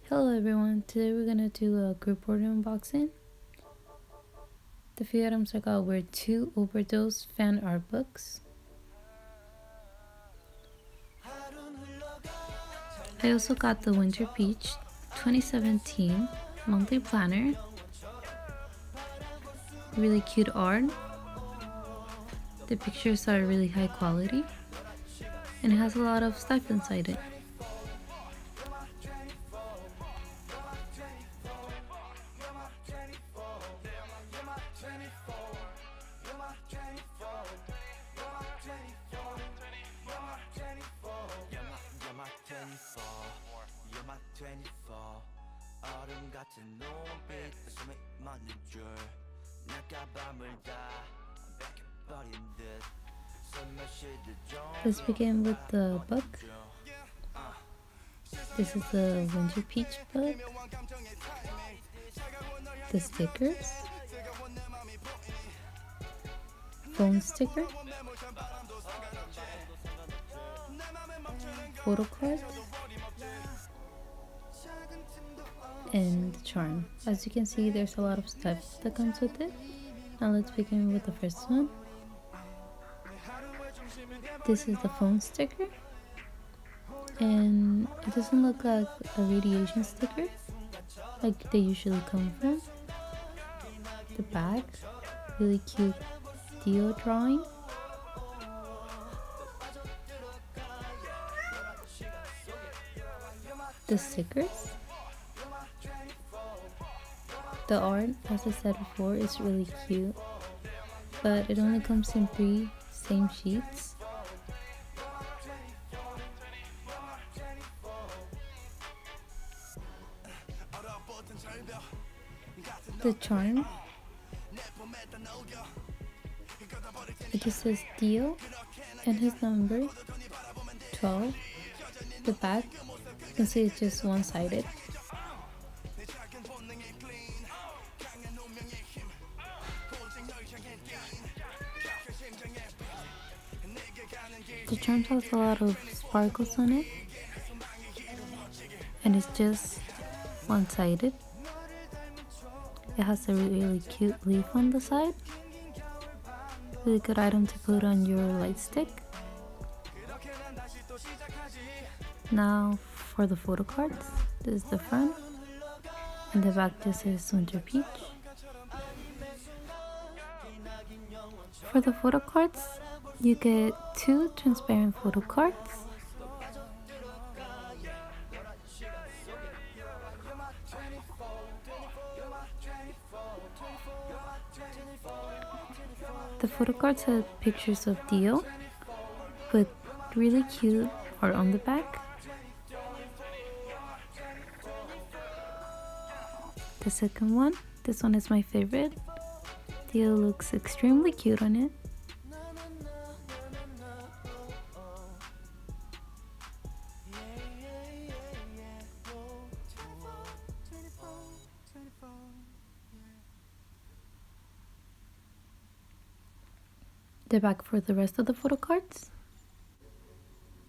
Hello everyone, today we're going to do a group order unboxing. The few items I got were 2 overdose fan art books. I also got the Winter Peach 2017 monthly planner. Really cute art. The pictures are really high quality and it has a lot of stuff inside it. Let's begin with the book. This is the Winter Peach book. The stickers. Phone sticker. Photo cards. And the charm. As you can see, there's a lot of stuff that comes with it. Now let's begin with the first one. This is the phone sticker, and it doesn't look like a radiation sticker like they usually come from. The back, really cute Dio drawing. The stickers. The art, as I said before, is really cute, but it only comes in 3 same sheets. The charm, it just says Dio and his number 12. The back, you can see it's just one-sided. The charm has a lot of sparkles on it, and it's just one-sided. It has a really cute leaf on the side. Really good item to put on your light stick. Now for the photo cards. This is the front, and the back just says Winter Peach. For the photo cards, you get 2 transparent photo cards. The photo cards have pictures of Dio with really cute art on the back. The second one, this one is my favorite. Dio looks extremely cute on it. The back for the rest of the photo cards.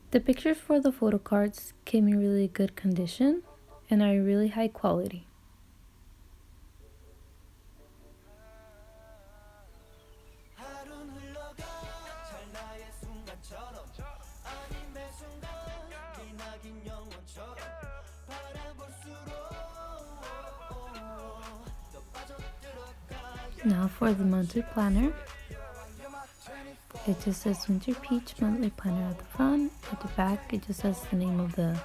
The pictures for the photo cards came in really good condition and are really high quality. Now for the monthly planner. It just says Winter Peach monthly planner at the front. At the back, it just says the name of the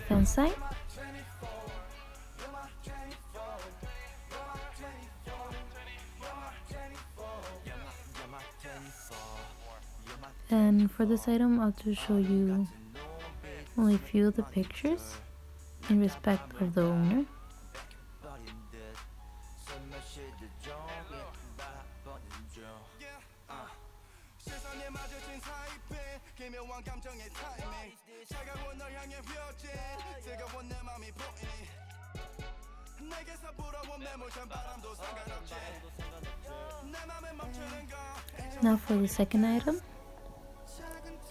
fan site. And for this item, I'll just show you only a few of the pictures in respect of the owner. Now for the second item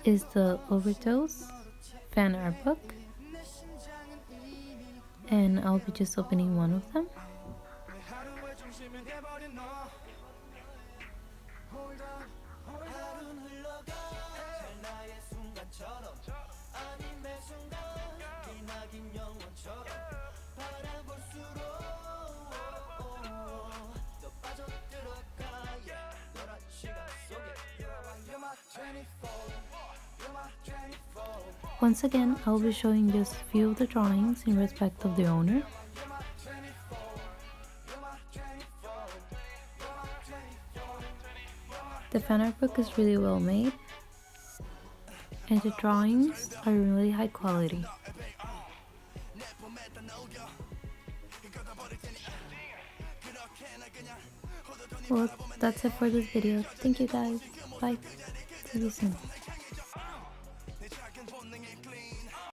is the Overdose fan art book. and I'll be just opening one of them. Once again, I'll be showing just a few of the drawings in respect of the owner. The fan art book is really well made, and the drawings are really high quality. Well, that's it for this video. Thank you guys. Bye. See you soon.